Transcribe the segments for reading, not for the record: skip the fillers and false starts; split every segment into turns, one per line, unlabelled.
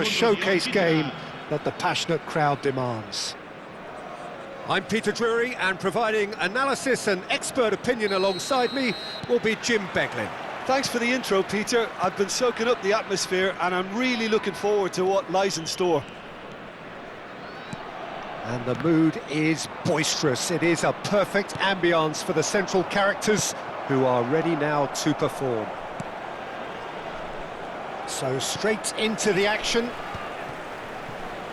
showcase game that the passionate crowd demands. I'm Peter Drury, and providing analysis and expert opinion alongside me will be Jim Beglin.
Thanks for the intro, Peter. I've been soaking up the atmosphere and I'm really looking forward to what lies in store.
And the mood is boisterous. It is a perfect ambience for the central characters who are ready now to perform. So straight into the action.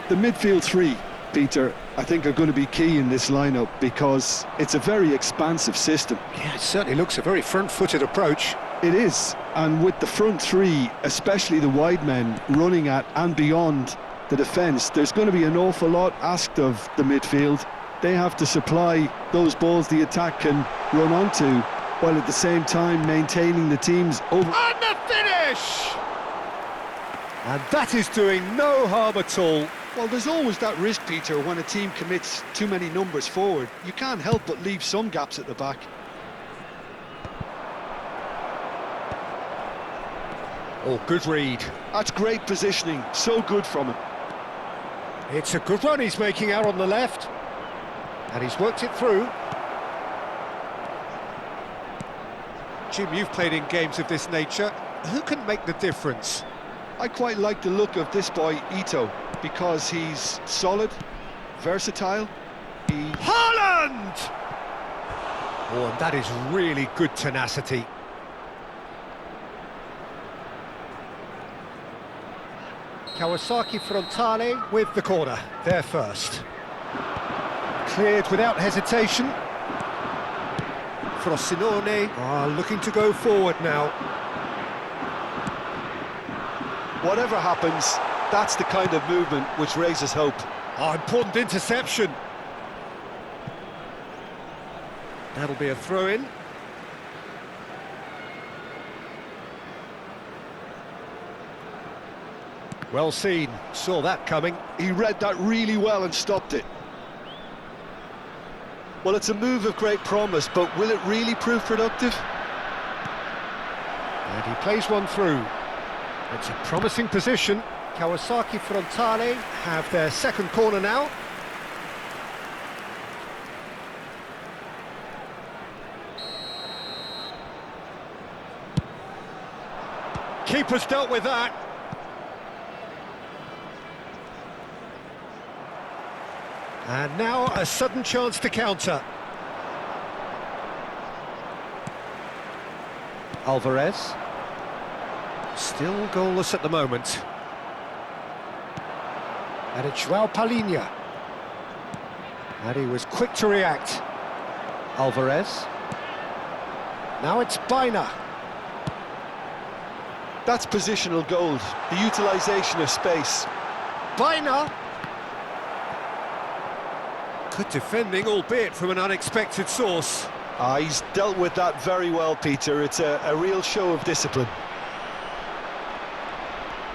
The midfield three, Peter, I think are going to be key in this lineup because it's a very expansive system.
Yeah, it certainly looks a very front-footed approach.
It is, and with the front three, especially the wide men, running at and beyond the defence, there's going to be an awful lot asked of the midfield. They have to supply those balls the attack can run onto, while at the same time maintaining the team's over...
And the finish! And that is doing no harm at all.
Well, there's always that risk, Peter, when a team commits too many numbers forward. You can't help but leave some gaps at the back.
Oh, good read.
That's great positioning, so good from him.
It's a good run he's making out on the left. And he's worked it through. Jim, you've played in games of this nature. Who can make the difference?
I quite like the look of this boy, Ito, because he's solid, versatile.
Haaland! Oh, and that is really good tenacity. Kawasaki Frontale with the corner, there first. Cleared without hesitation. Frosinone are looking to go forward now.
Whatever happens, that's the kind of movement which raises hope.
Oh, important interception. That'll be a throw-in. Well seen, saw that coming.
He read that really well and stopped it. Well, it's a move of great promise, but will it really prove productive?
And he plays one through. It's a promising position. Kawasaki Frontale have their second corner now. Keeper's dealt with that. And now a sudden chance to counter. Alvarez. Still goalless at the moment. And it's João Palhinha. And he was quick to react. Alvarez. Now it's Baina.
That's positional gold, the utilisation of space.
Baina. Good defending, albeit from an unexpected source.
He's dealt with that very well, Peter. It's a real show of discipline.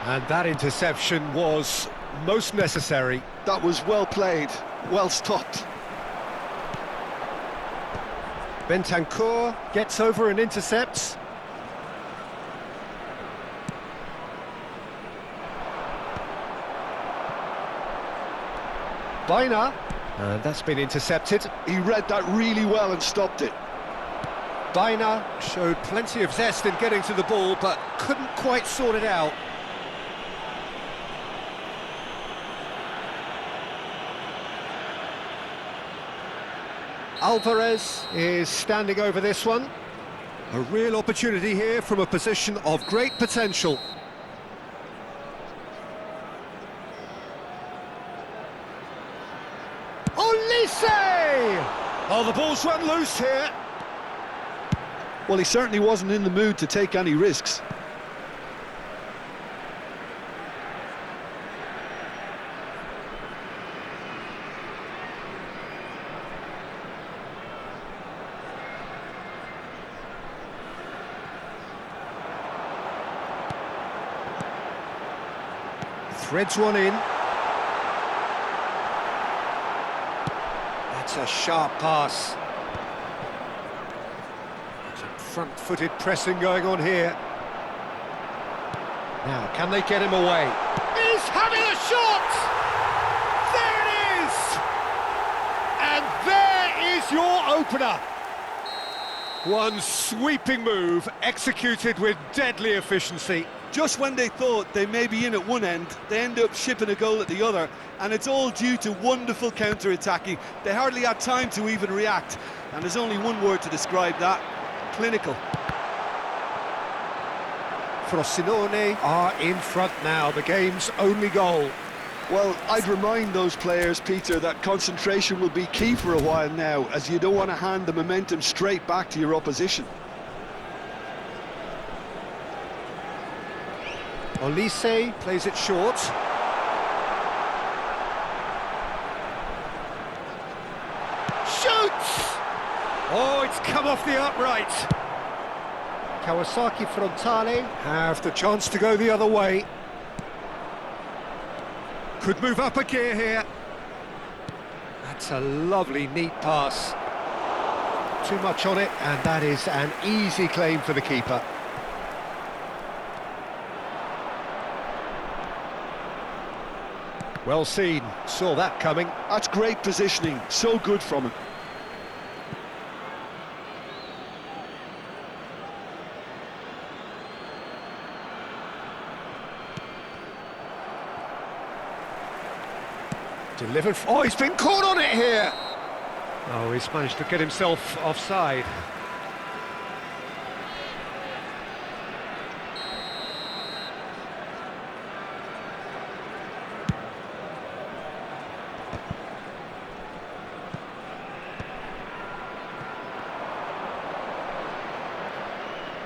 And that interception was most necessary.
That was well played, well stopped.
Bentancur gets over and intercepts. Baina. And that's been intercepted.
He read that really well and stopped it.
Baina showed plenty of zest in getting to the ball, but couldn't quite sort it out. Alvarez is standing over this one. A real opportunity here from a position of great potential. Olise! Oh, the ball's run loose here.
Well, he certainly wasn't in the mood to take any risks.
Threads one in. That's a sharp pass. Some front-footed pressing going on here. Now, can they get him away? He He's having a shot! There it is! And there is your opener. One sweeping move, executed with deadly efficiency.
Just when they thought they may be in at one end, they end up shipping a goal at the other, and it's all due to wonderful counter-attacking. They hardly had time to even react, and there's only one word to describe that: clinical.
Frosinone are in front now, the game's only goal.
Well, I'd remind those players, Peter, that concentration will be key for a while now, as you don't want to hand the momentum straight back to your opposition.
Olise plays it short. Shoots! Oh, it's come off the upright. Kawasaki Frontale have the chance to go the other way. Could move up a gear here. That's a lovely, neat pass. Too much on it, and that is an easy claim for the keeper. Well seen, saw that coming.
That's great positioning, so good from him.
Delivered. Oh, he's been caught on it here. Oh, he's managed to get himself offside.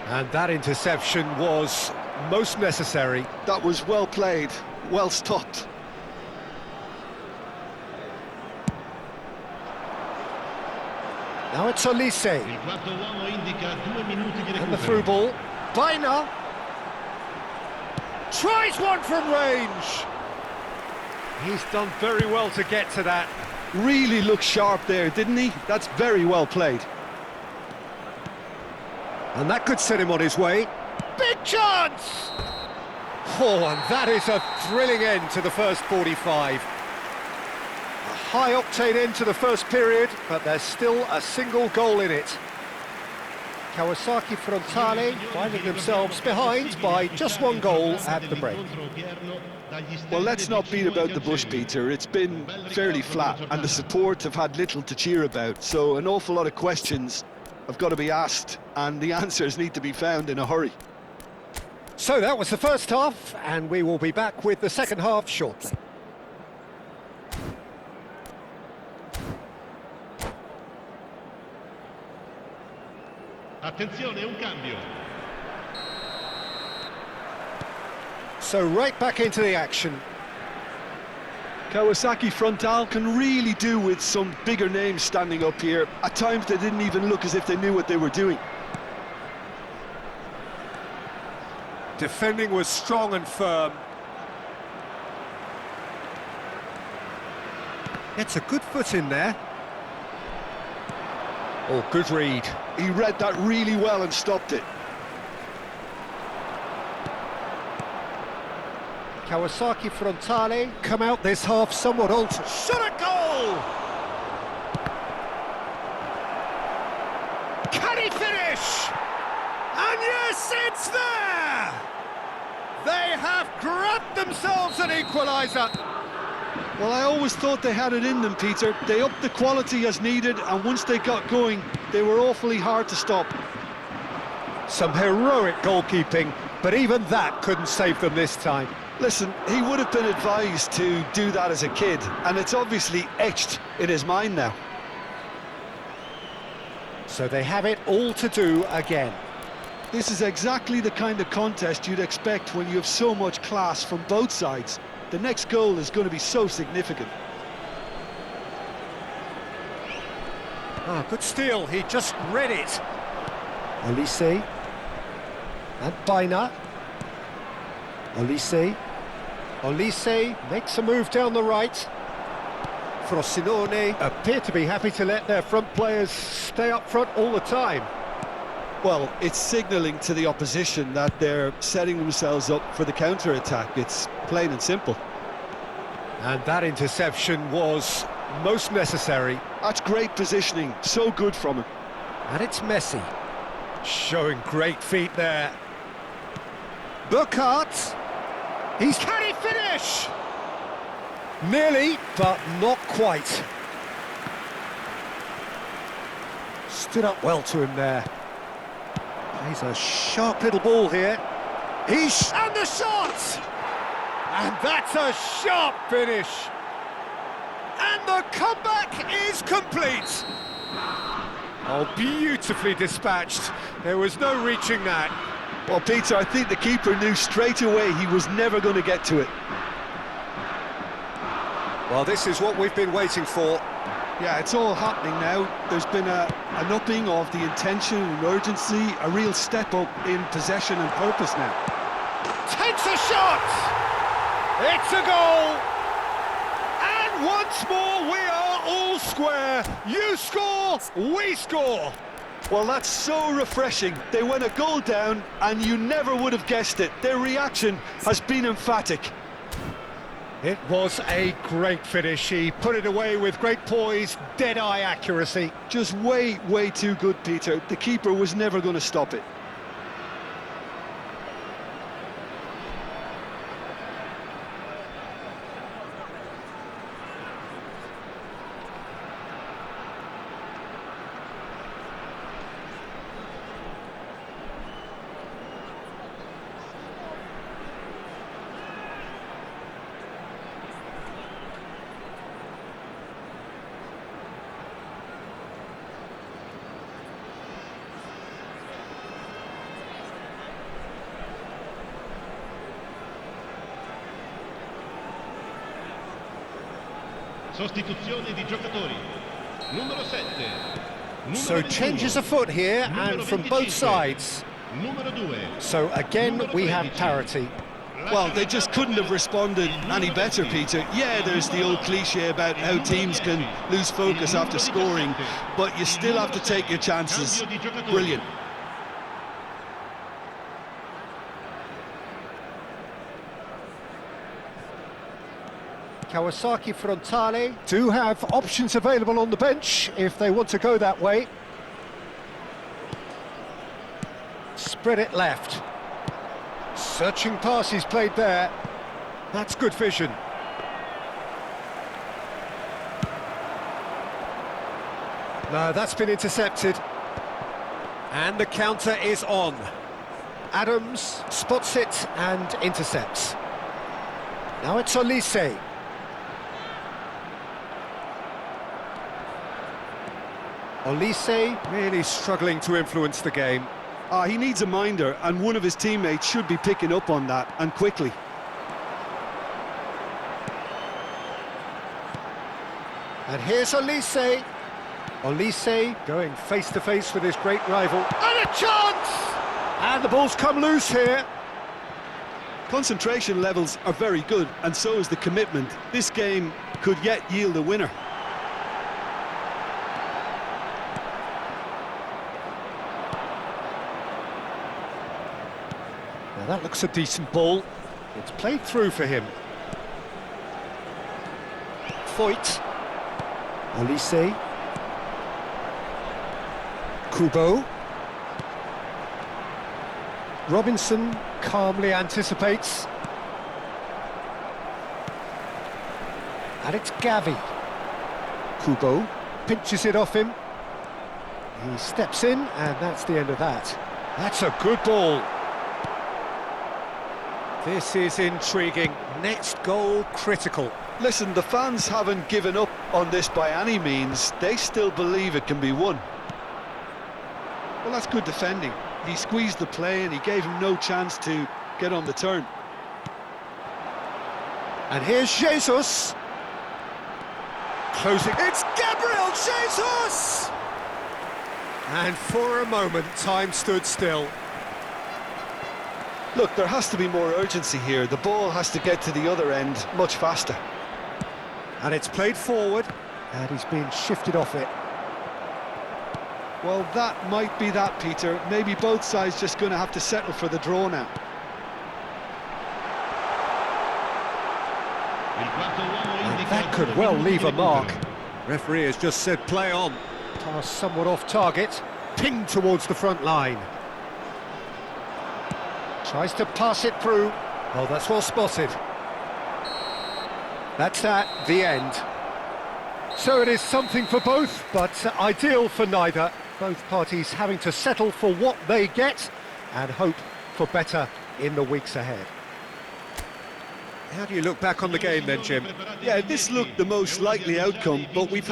And that interception was most necessary.
That was well played, well stopped.
Now it's Olise. And the through ball. Baina. Tries one from range. He's done very well to get to that.
Really looked sharp there, didn't he? That's very well played.
And that could set him on his way. Big chance! Oh, and that is a thrilling end to the first 45. A high-octane end to the first period, but there's still a single goal in it. Kawasaki Frontale finding themselves behind by just one goal at the break.
Well, let's not beat about the bush, Peter. It's been fairly flat, and the support have had little to cheer about, so an awful lot of questions have got to be asked, and the answers need to be found in a hurry.
So that was the first half, and we will be back with the second half shortly.
Attenzione, un cambio.
So right back into the action.
Kawasaki Frontale can really do with some bigger names standing up here. At times they didn't even look as if they knew what they were doing.
Defending was strong and firm. Gets a good foot in there. Oh, good read.
He read that really well and stopped it.
Kawasaki Frontale come out this half somewhat altered. Shot a goal! Can he finish? And yes, it's there! They have grabbed themselves an equaliser.
Well, I always thought they had it in them, Peter. They upped the quality as needed, and once they got going, they were awfully hard to stop.
Some heroic goalkeeping, but even that couldn't save them this time.
Listen, he would have been advised to do that as a kid, and it's obviously etched in his mind now.
So they have it all to do again.
This is exactly the kind of contest you'd expect when you have so much class from both sides. The next goal is going to be so significant.
Ah, good steal, he just read it. Olise. And Baina. Olise. Olise makes a move down the right. Frosinone appear to be happy to let their front players stay up front all the time.
Well, it's signalling to the opposition that they're setting themselves up for the counter-attack. It's plain and simple.
And that interception was most necessary.
That's great positioning, so good from him.
And it's Messi, showing great feet there. Burkhardt, can he finish? Nearly, but not quite. Stood up well to him there. Plays a sharp little ball here. And the shot! And that's a sharp finish. And the comeback is complete. Oh, beautifully dispatched. There was no reaching that.
Well, Peter, I think the keeper knew straight away he was never going to get to it.
Well, this is what we've been waiting for.
Yeah, it's all happening now. There's been an upping of the intention and urgency, a real step up in possession and purpose now.
Takes a shot! It's a goal! And once more we are all square. You score, we score.
Well, that's so refreshing. They went a goal down and you never would have guessed it. Their reaction has been emphatic.
It was a great finish. He put it away with great poise, dead-eye accuracy.
Just way, way too good, Peter. The keeper was never going to stop it.
Sostituzione di giocatori. Numero 7.
So changes afoot here and from both sides.
Numero 2.
So again we have parity.
Well, they just couldn't have responded any better, Peter. Yeah, there's the old cliche about how teams can lose focus after scoring, but you still have to take your chances. Brilliant.
Kawasaki Frontale do have options available on the bench if they want to go that way. Spread it left. Searching pass he's played there. That's good vision. No, that's been intercepted. And the counter is on. Adams spots it and intercepts. Now it's Olise. Olise really struggling to influence the game.
He needs a minder, and one of his teammates should be picking up on that, and quickly.
And here's Olise. Olise going face-to-face with his great rival. And a chance! And the ball's come loose here.
Concentration levels are very good, and so is the commitment. This game could yet yield a winner.
Now that looks a decent ball. It's played through for him. Foyt. Olise. Kubo. Robinson calmly anticipates. And it's Gavi. Kubo pinches it off him. He steps in, and that's the end of that. That's a good ball. This is intriguing. Next goal critical.
Listen, the fans haven't given up on this by any means. They still believe it can be won. Well, that's good defending. He squeezed the play and he gave him no chance to get on the turn.
And here's Jesus. Closing. It's Gabriel Jesus! And for a moment, time stood still.
Look, there has to be more urgency here. The ball has to get to the other end much faster.
And it's played forward, and he's being shifted off it.
Well, that might be that, Peter. Maybe both sides just going to have to settle for the draw now.
Il quarto uomo
And
indica
that
il
could
numero
well
20
leave
di
a mark.
recupero.
Referee has just said play on. Pass somewhat off target, pinged towards the front line. Tries to pass it through. Oh, that's well spotted. That's that, the end. So it is something for both, but ideal for neither. Both parties having to settle for what they get and hope for better in the weeks ahead. How do you look back on the game then, Jim?
Yeah, this looked the most likely outcome, but we've